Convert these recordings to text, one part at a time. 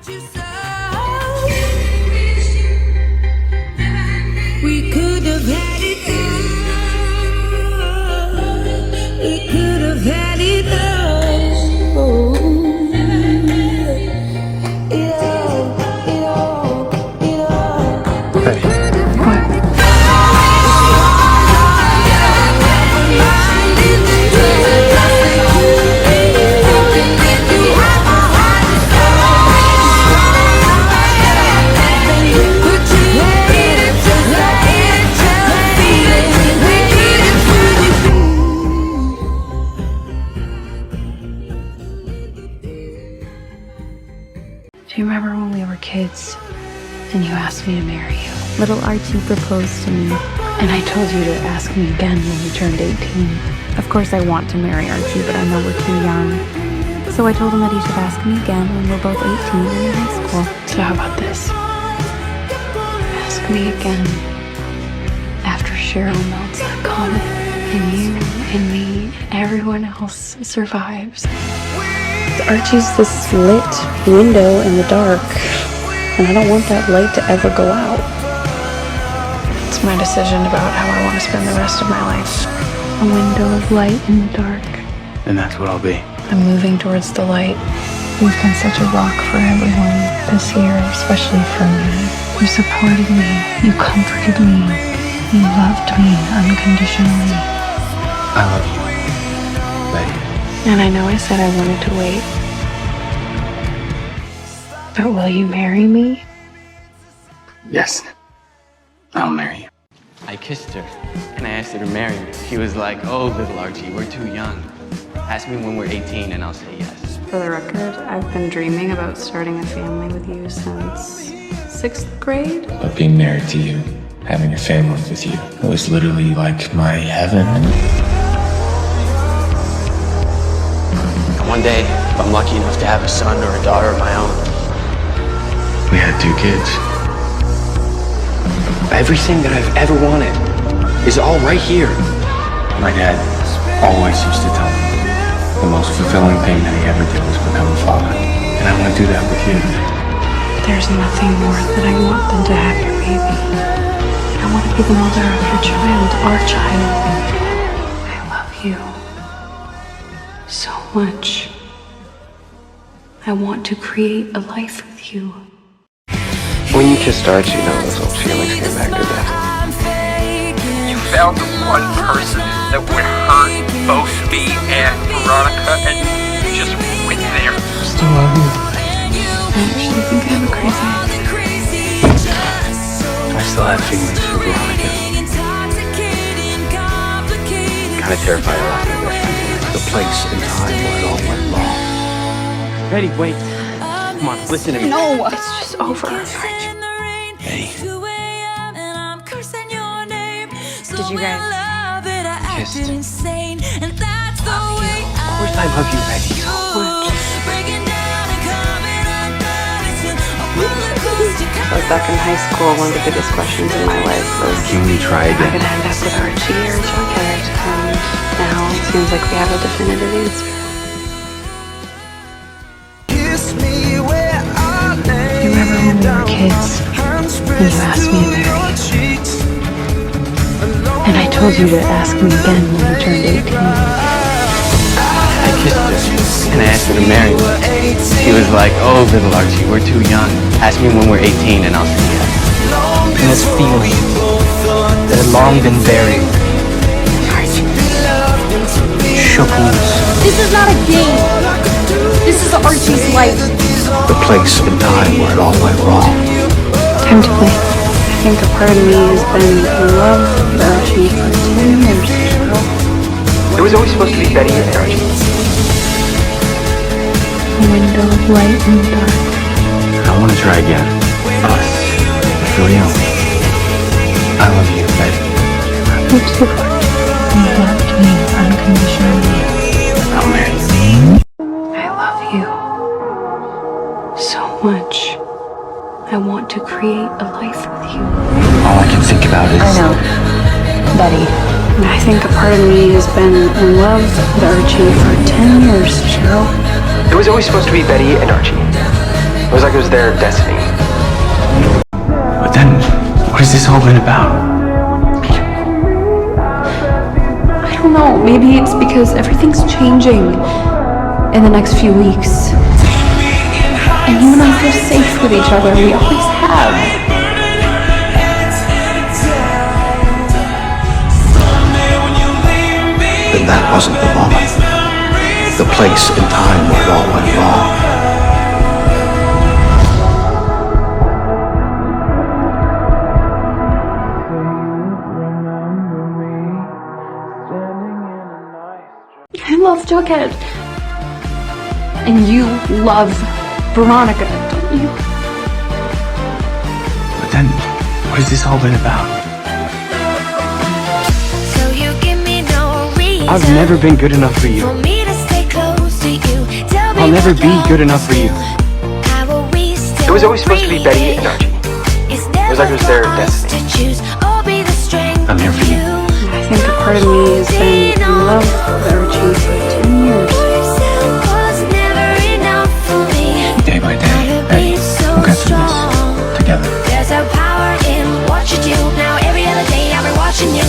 We could have had it all. We could have had it all. It all. Hey. What? Do you remember when we were kids and you asked me to marry you? Little Archie proposed to me. And I told you to ask me again when we turned 18. Of course I want to marry Archie, but I know we're too young. So I told him that he should ask me again when we're both 18 and in high school. So how about this? Ask me again after Cheryl melts that comet and you and me and everyone else survives. Archie's this lit window in the dark, and I don't want that light to ever go out. It's my decision about how I want to spend the rest of my life. A window of light in the dark. And that's what I'll be. I'm moving towards the light. You've been such a rock for everyone this year, especially for me. You supported me. You comforted me. You loved me unconditionally. I love you, Betty. And I know I said I wanted to wait. But will you marry me? Yes. I'll marry you. I kissed her, and I asked her to marry me. She was like, oh, little Archie, we're too young. Ask me when we're 18 and I'll say yes. For the record, I've been dreaming about starting a family with you since 6th grade. But being married to you, having a family with you, it was literally like my heaven. One day, if I'm lucky enough to have a son or a daughter of my own. We had 2 kids. Everything that I've ever wanted is all right here. My dad always used to tell me the most fulfilling thing that he ever did was become a father. And I want to do that with you. There's nothing more that I want than to have your baby. I want to be the mother of your child, our child. I love you so much. I want to create a life with you. When you kissed Archie, none of those old feelings came back to death. You found the one person that would hurt both me and Veronica, and you just went there. Still love you. I actually think I have a crazy idea. I still have feelings for Veronica. Kind of terrified I lost my best friend. The place and time where it all went wrong. Betty, wait. Come on, listen to me. No, it's just over. Betty. Did you guys Kissed. Of course I love you, Betty. So much. I was back in high school. One of the biggest questions in my life was, Can we try am I again? going to end up with Archie or Jughead? And now it seems like we have a definitive answer. You remember when we were kids and you asked me to marry you? And I told you to ask me again when we turned 18. I kissed her, and I asked her to marry me. She was like, oh, little Archie, we're too young. Ask me when we're 18 and I'll say yes. And this feeling that had long been buried shook loose. This is not a game. This is Archie's life. The place and time where it all went wrong. Time to play. I think a part of me has been in love with Archie for 10 years. It was always supposed to be Betty and Archie. A window of light in the dark. I want to try again. Us. For real. I love you, Betty. You too. You loved me unconditionally. I'll marry you. I love you so much. I want to create a life with you. All I can think about is... I know. Betty. And I think a part of me has been in love with Archie for 10 years, Cheryl. It was always supposed to be Betty and Archie. It was like it was their destiny. But then, what has this all been about? I don't know. Maybe it's because everything's changing in the next few weeks. And you and I feel safe with each other. We always have. But that wasn't the moment. The place and time where it all went wrong. I love Jughead. And you love Veronica, don't you? But then, what has this all been about? So you give me no reason. I've never been good enough for you. For me to stay close to you. Tell me I'll never what be love good enough for you. How will we still It was always supposed to be Betty and Archie. It's It was like it was their never for us destiny. to choose or be the strength I'm here for you. I think a part of me has been in love with Archie for 10 years. was never enough for me. Day by day, Betty, we'll get through this together. There's a power in what you do. Now every other day I've been watching you.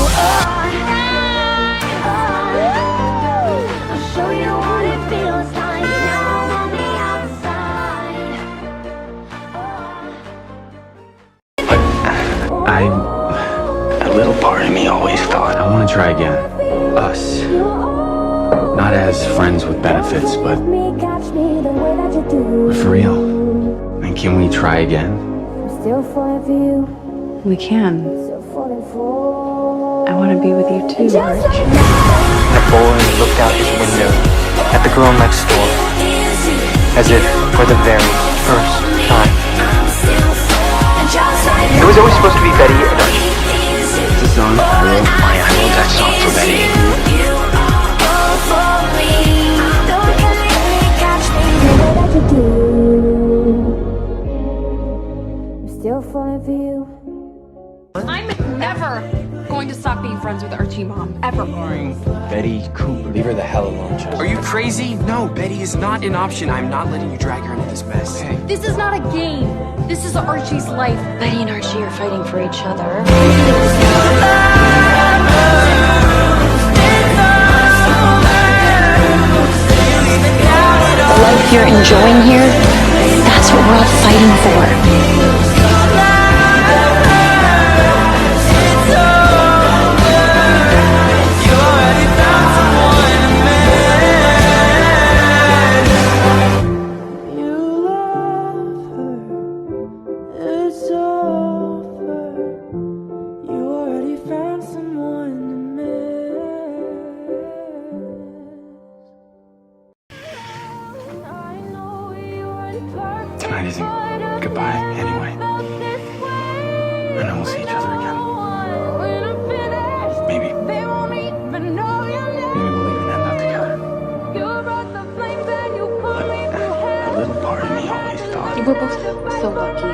I'll show you what it feels like now on the outside. A little part of me always thought, I want to try again. Us. Not as friends with benefits, but for real. And can we try again? We can. I want to be with you too, Archie. The boy looked out his window at the girl next door, as if for the very first time. It was always supposed to be Betty and Archie. It's a song I wrote. I wrote that song for Betty. I'm never going to stop being friends with Archie, Mom. Ever. Betty Cooper. Leave her the hell alone, Chuck. Are you crazy? No, Betty is not an option. I'm not letting you drag her into this mess. Hey. This is not a game. This is Archie's life. Betty and Archie are fighting for each other. The life you're enjoying here, that's what we're all fighting for. Tonight isn't goodbye anyway. I know we'll see each other again. Maybe. Maybe we'll even end up together. But a little part of me always thought, We're both so lucky.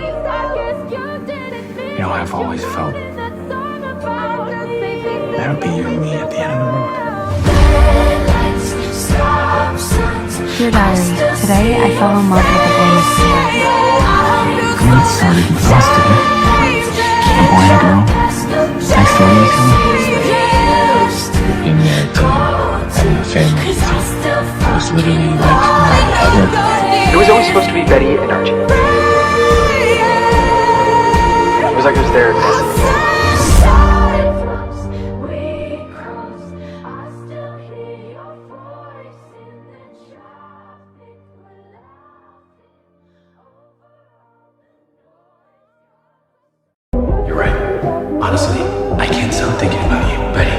you know, I've always felt that would be you and me at the end of the road. Dear Diary, today I fell in love with a boy next door. I mean, it started with us, didn't it? A boy and a girl next door to each other. Being married to having a family with you. It was literally like heaven. It was always supposed to be Betty and Archie. It was like it was their destiny. You're right. Honestly, I can't stop thinking about you, Betty.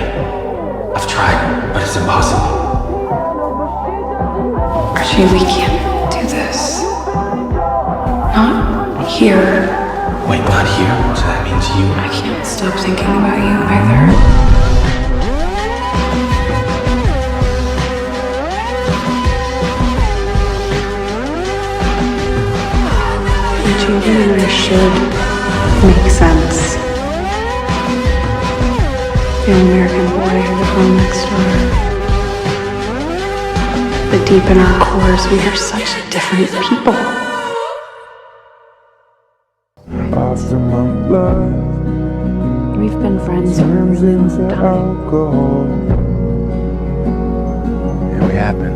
I've tried, but it's impossible. Archie, we can't do this. Not here. Wait, not here? So that means you... I can't stop thinking about you either. Children and I should make sense. The American boy or the girl next door. But deep in our cores, we are such different people. We've been friends for a really long time. Here we happen.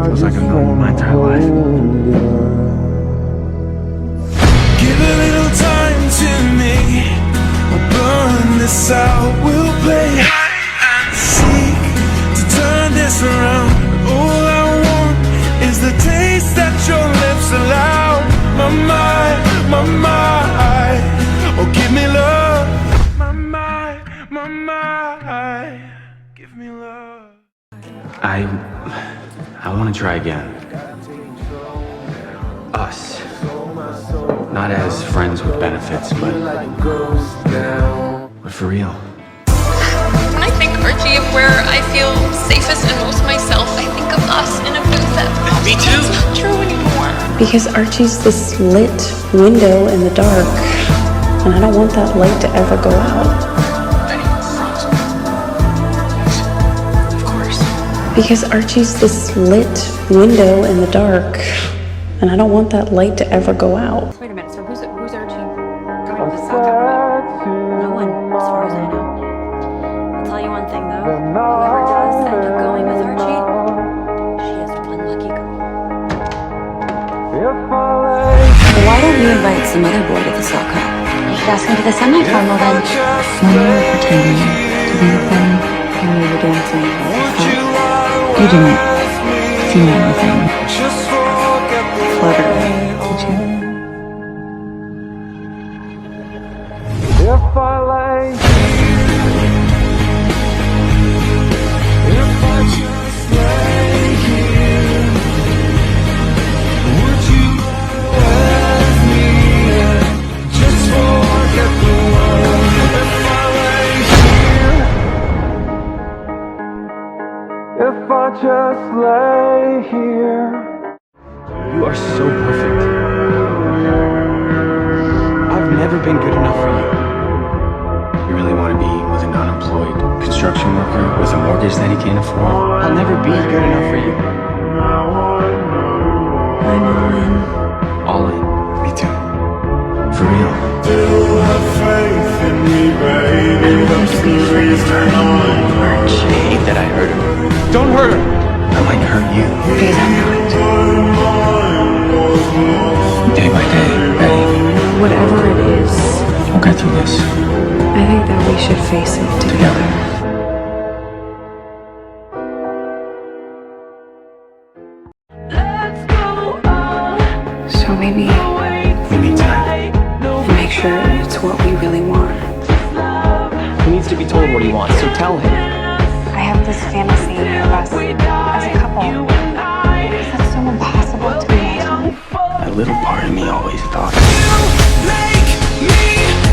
Feels like I've known you my entire life. Give a little time to me. We'll burn this out. We'll play hide and seek to turn this around. All I want is the taste that your lips allow. My mind, oh give me love. My mind, give me love. I want to try again. Us. Not as friends with benefits, but for real. When I think, Archie, of where I feel safest and most myself, I think of us in a booth that Me too. it's not true anymore. Because Archie's this lit window in the dark, and I don't want that light to ever go out. Of course. Because Archie's this lit window in the dark, and I don't want that light to ever go out. Wait a minute, so who's Archie going to soccer with? No one, as far as I know. I'll tell you one thing though, whoever does end up going with Archie, she is one lucky girl. Why don't you invite some other boy to the sock hop? You should ask him to the semi-formal then. When you were pretending to be with them, when we were dancing, you didn't feel anything. Flutter, did you? If I lay if I just lay here, would you let me just forget the world? If I lay here, if I just lay here. You are so perfect. I've never been good enough for you. You really want to be with an unemployed construction worker with a mortgage that he can't afford? I'll never be good enough for you. I'm all in. All in. Me too. For real. Still have faith in me, baby. That's the reason I hate that I hurt her. Don't hurt her! I might hurt you. Because I'm not. Day by day, Betty. Whatever it is, We'll get through this. I think that we should face it together. So maybe We meet tonight. and make sure it's what we really want. He needs to be told what he wants, so tell him. I have this fantasy of us as a couple. Is that so impossible to imagine? A little part of me always thought.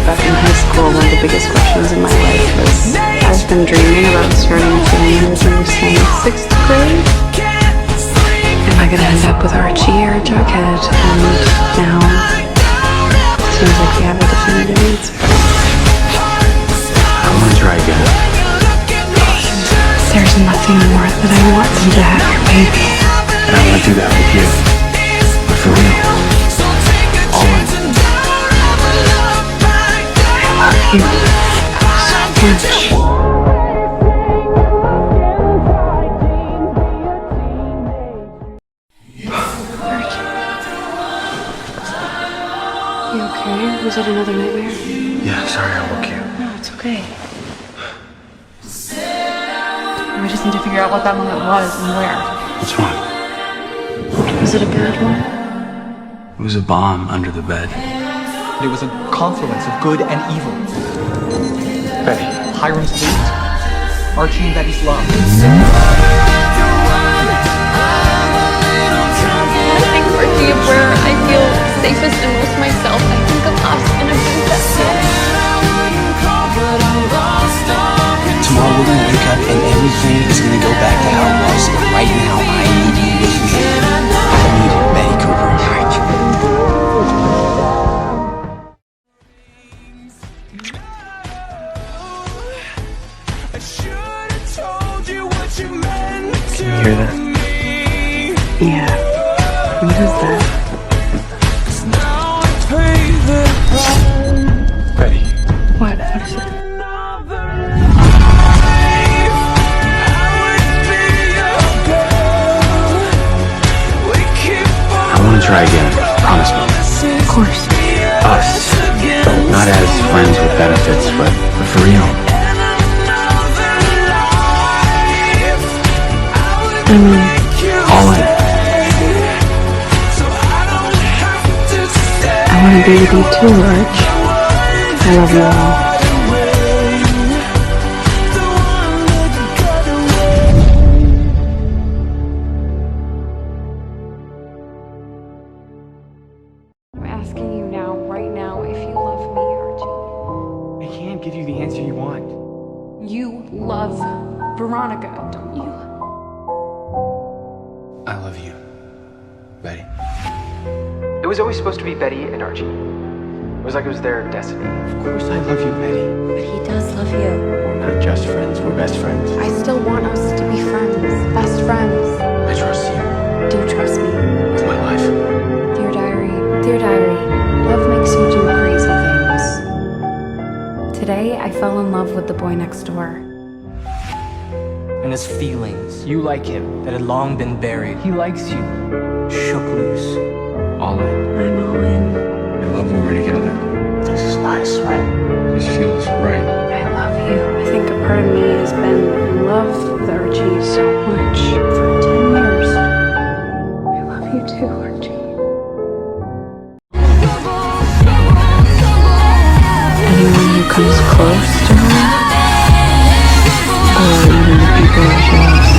Back in high school, one of the biggest questions in my life was, I've been dreaming about starting a family with you since 6th grade. Am I gonna end up with Archie or Jughead? And now, it seems like we have a definitive answer. I want to try again. There's nothing more that I want than to have your baby. And I want to do that with you. But for real. All in. I love you so much. You okay? Was it another nightmare? Yeah, sorry I woke you. No, it's okay. We just need to figure out what that moment was and where. What's wrong? Was it a bad one? It was a bomb under the bed. It was a confluence of good and evil. Betty. Hiram's fate, Archie and Betty's love. When I think, Archie, of where I feel safest and most myself, I think of us in a booth that Tomorrow we're gonna wake up and everything is gonna go back to how it was. Right now, I need you with me. I need Betty Cooper. I should have told you what you meant. try again. Promise me. Of course. Us. Not as friends with benefits, but for real. All in. I want to be with you too, Arch. I love you all. I'm asking you now, right now, if you love me, Archie. I can't give you the answer you want. You love Veronica, don't you? I love you, Betty. It was always supposed to be Betty and Archie. It was like it was their destiny. Of course I love you, Betty. But he does love you. We're not just friends, we're best friends. I still want us to be friends, best friends. I trust you Do you trust me? with my life. Dear diary, love makes you do crazy things. Today, I fell in love with the boy next door. And his feelings, you like him, that had long been buried. He likes you. Shook loose. All in. I'm all in. I love when we're together. This is nice, right? This feels right. I love you. I think a part of me has been in love with Archie so much for 10 years. I love you too, Archie. Anyone who comes close to her, or even the people she loves.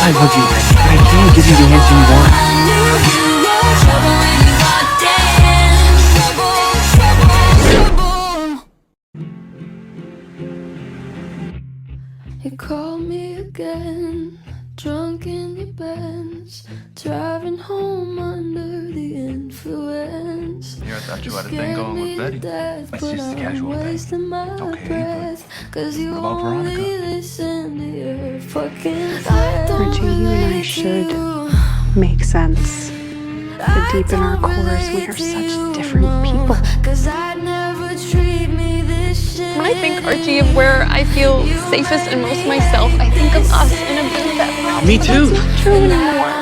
I love you, Betty, but I can't give you the answer you want. You called me again, drunk in your Benz, driving home under the influence. Here, I thought you had a thing going with Betty. That's just a casual thing. Okay, Cause you what about only Veronica? listen to your fucking Archie, you and I should make sense. But deep in our cores, we are such different people. Cause I'd never treat me this shit. When I think, Archie, of where I feel safest and most myself, I think of us in a booth that Me too. not true anymore.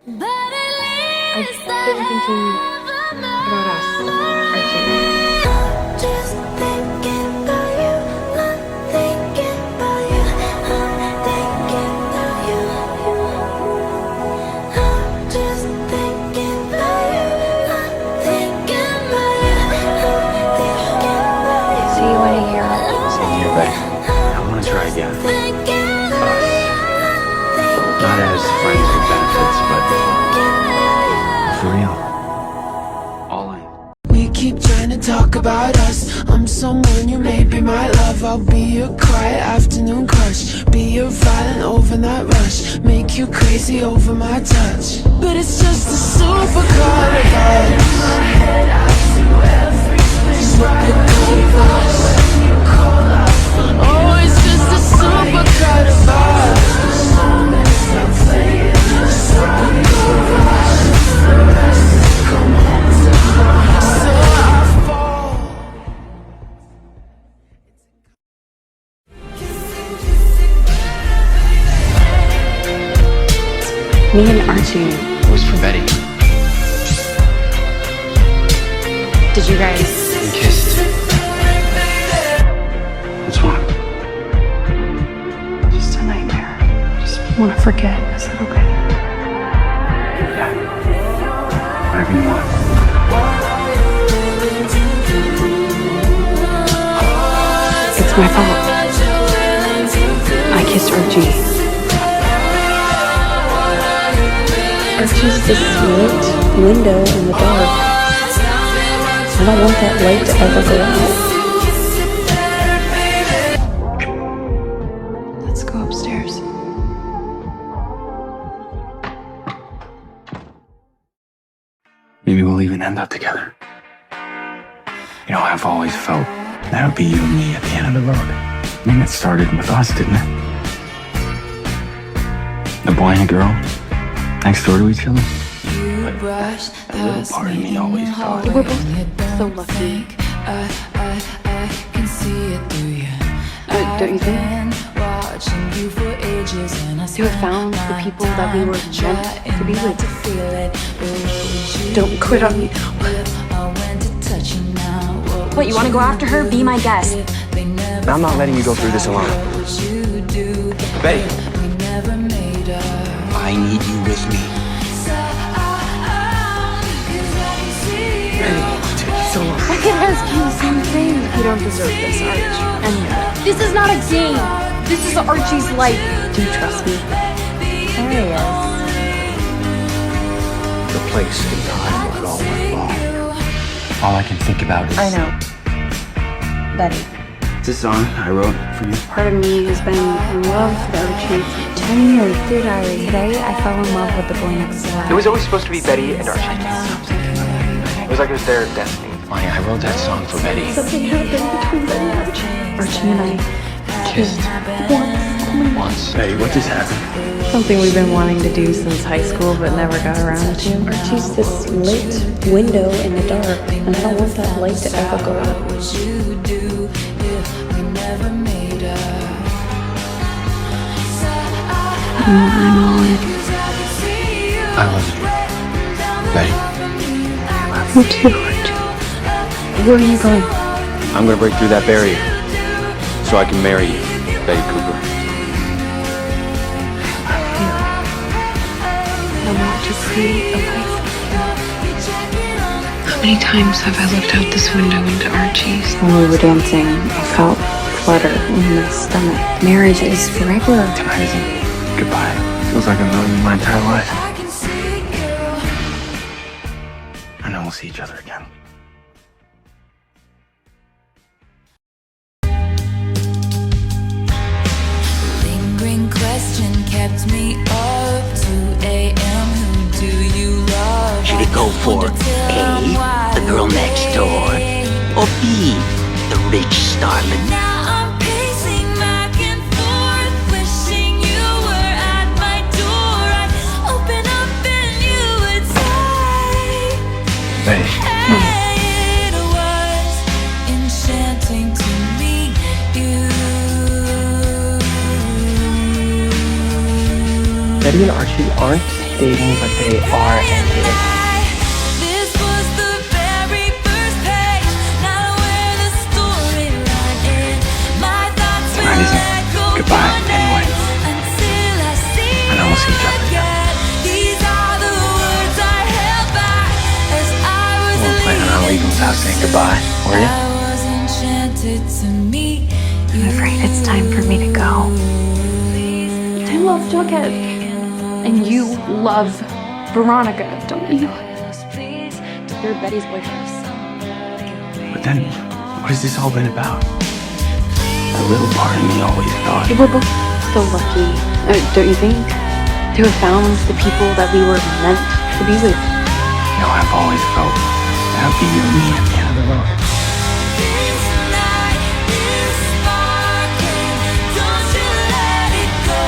I've been thinking about us, Archie. Just thinking about you, I'm thinking about you, I'm thinking about you. I'm just thinking about you, I'm thinking about you, I'm thinking about you. So you want to hear our Here, Betty. I want to try again. Us. Not as friends with benefits, but for real. All in. We keep trying to talk about us. I'm someone you may be my love. I'll be your quiet afternoon crush, be your violent overnight rush, make you crazy over my touch. But it's just a supercar of us. Just what it goes. Oh, it's just a supercar of us. Me and Archie, It was for Betty. did you guys? We kissed. What's wrong? Just a nightmare. Just want to forget. Is that okay? Yeah. Whatever you want. It's my fault. I kissed Archie. Archie's this lit window in the dark. I don't want that light to ever go out. Let's go upstairs. we'll even end up together. You know, I've always felt that would be you and me at the end of the road. I mean, it started with us, didn't it? The boy and a girl next door to each other. But a little part of me always thought. We're both so lucky. Don't you think? To have found the people that we were meant to be with. Don't quit on me now. What, you want to go after her? Be my guest. I'm not letting you go through this alone. Betty. I need you with me. So I could ask you the same thing. You don't deserve this, Arch. And this is not a game. This is Archie's life. Do you trust me? There he is. The place and time where it all went wrong. All I can think about is... I know. Betty. It's a song I wrote for you. Part of me has been in love with Archie. Tell me your dear diary. Today, I fell in love with the boy next door. It was always supposed to be Betty and Archie. It was like it was their destiny. Funny, I wrote that song for Betty. Something happened between Betty and Archie. Archie and I Kissed. Once. Betty, what just happened? Something we've been wanting to do since high school but never got around to. Archie's this lit window in the dark, and I don't want that light to ever go out. I love you. Betty. Me too, Archie. Where are you going? I'm gonna break through that barrier so I can marry you, Betty Cooper. I want to create a life with you. How many times have I looked out this window into Archie's? When we were dancing, I felt flutter in my stomach. Marriage is forever. Tonight isn't goodbye. Feels like I've known you my entire life. I know we'll see each other again. Lingering question kept me up 2 a.m. Who do you love? Should it go for A, the girl next door, or B, the rich starlet? Now I'm pacing back and forth, wishing you were at my door. I'd open up and you would say, Betty. hey, it was enchanting to meet you. Betty and Archie aren't dating, but they are ending. This was the very first page, not where the storyline ends. My thoughts will Tonight isn't echo goodbye anyway. until I see I know we'll see each other again. These are the words I held back as I was We weren't planning on leaving without saying goodbye, were you? I was enchanted to meet you. I'm afraid it's time for me to go. I love Jughead. And you love Veronica, don't you? You're Betty's boyfriend. But then, what has this all been about? A little part of me always thought. We're both so lucky, don't you think? To have found the people that we were meant to be with. You know, I've always felt that would be you and me at the end of the road. This night is sparkling, don't you let it go.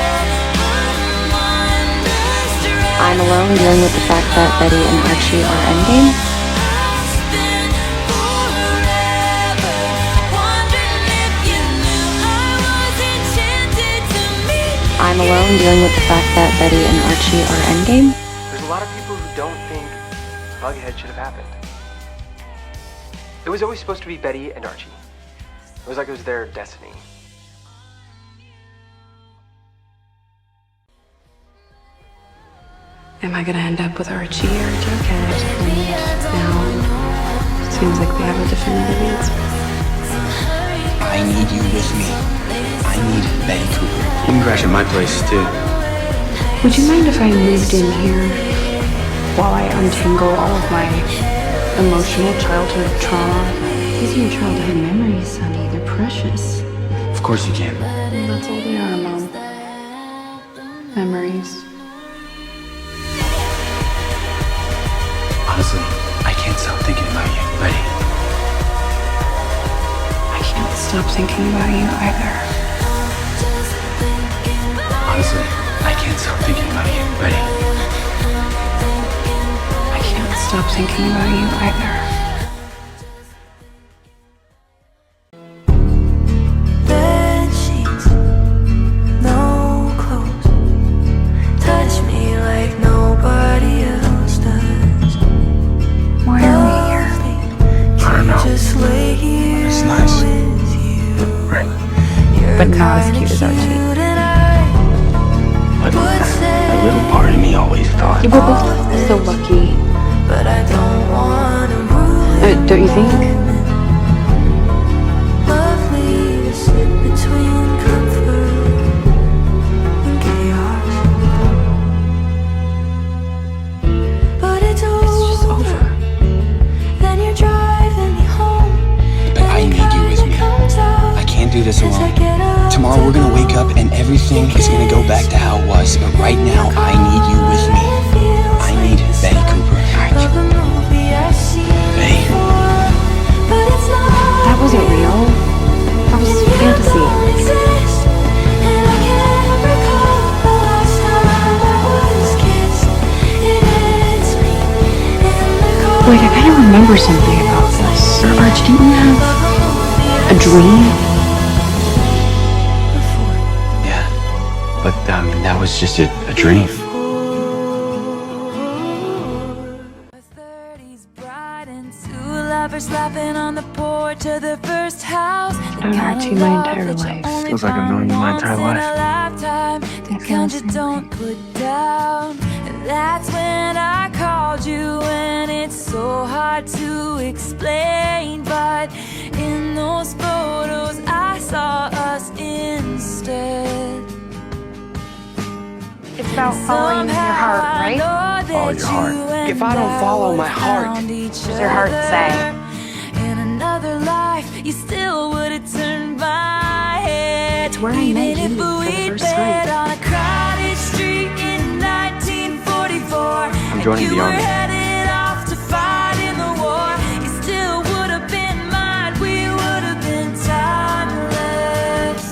I'm under stress. I'm alone dealing with the fact that Betty and Archie are endgame. I'll spend forever wondering if you knew I was enchanted to meet you. I'm alone dealing with the fact that Betty and Archie are endgame. There's a lot of people who don't think Bughead should have happened. It was always supposed to be Betty and Archie. It was like it was their destiny. Am I gonna end up with Archie or Jughead? And now it seems like we have a definitive answer. I need you with me. I need Betty Cooper. You can crash at my place, too. Would you mind if I moved in here while I untangle all of my emotional childhood trauma? These are your childhood memories, Sonny. They're precious. Of course you can. That's all they are, Mom. Memories. Honestly, I can't stop thinking about you, Betty. I can't stop thinking about you either. Honestly, I can't stop thinking about you, Betty. I can't stop thinking about you either. Bed sheets, no clothes. Touch me like nobody else does. Why are we here? I don't know. Just lay here It's nice. with you. Right. But not as cute as Archie. But a little part of me always thought. You were both so lucky. But I don't wanna ruin Don't you think? lovely to sit between comfort and chaos. But it's just over. over. Then you're driving me home. But I need you with me. I can't do this alone. Tomorrow we're gonna wake up and everything is gonna go back to how it was. But right now, I need you with me. I need Betty Cooper. Betty. That wasn't real. That was fantasy. Wait, I kind of remember something about this. Arch, didn't you have a dream? Yeah. But I mean, that was just a dream. Slapping on the porch of the first house. I've known Archie my entire life. Feels like I've known you my entire life. The kind you don't put down. And that's when I called you, and it's so hard to explain. But in those photos, I saw us instead. It's about following your heart, right? Follow your heart. If I don't follow my heart, What does your heart say? In another life, you still would have turned my head. It's where I met you for the first time. On a crowded street in 1944. I'm joining the army. Headed off to fight in the war. You still would have been mine. We would have been timeless.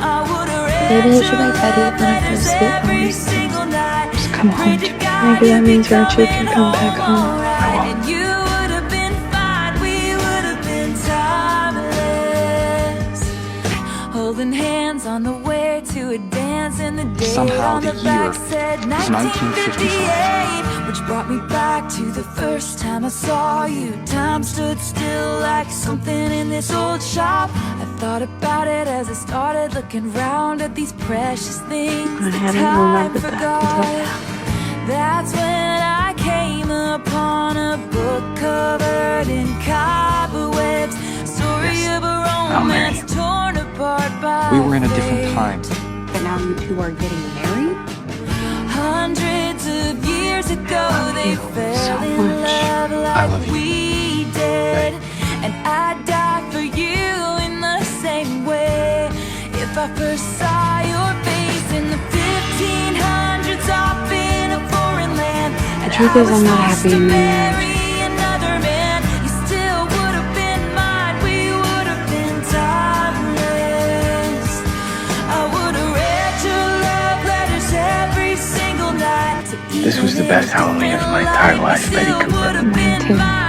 I would have Maybe you should write Betty one of those sweet every poems. single night. Just come home to me. Maybe that means Archie can come back home. And you would have been fine. We would have been timeless. Holding hands on the way to a dance in the day. Somehow on the the year back said is 1955. which brought me back to the first time I saw you. Time stood still like something in this old shop. I thought about it as I started looking round at these precious things. I that hadn't time remembered that until forgot. now. That's when I came upon a book covered in cobwebs. Story of a romance torn apart by We were in a different time. But now you two are getting married? hundreds of years ago. They fell in much. love I like love you. we did, and I'd die for you in the same way. If I first saw your face in the 1500s off in a foreign land, The truth is, I'm not happy in my marriage. another man, you still would have been mine. We would have been timeless. I would have read your love letters every single night. This was the best Halloween of my entire life, Betty Cooper. Mine too.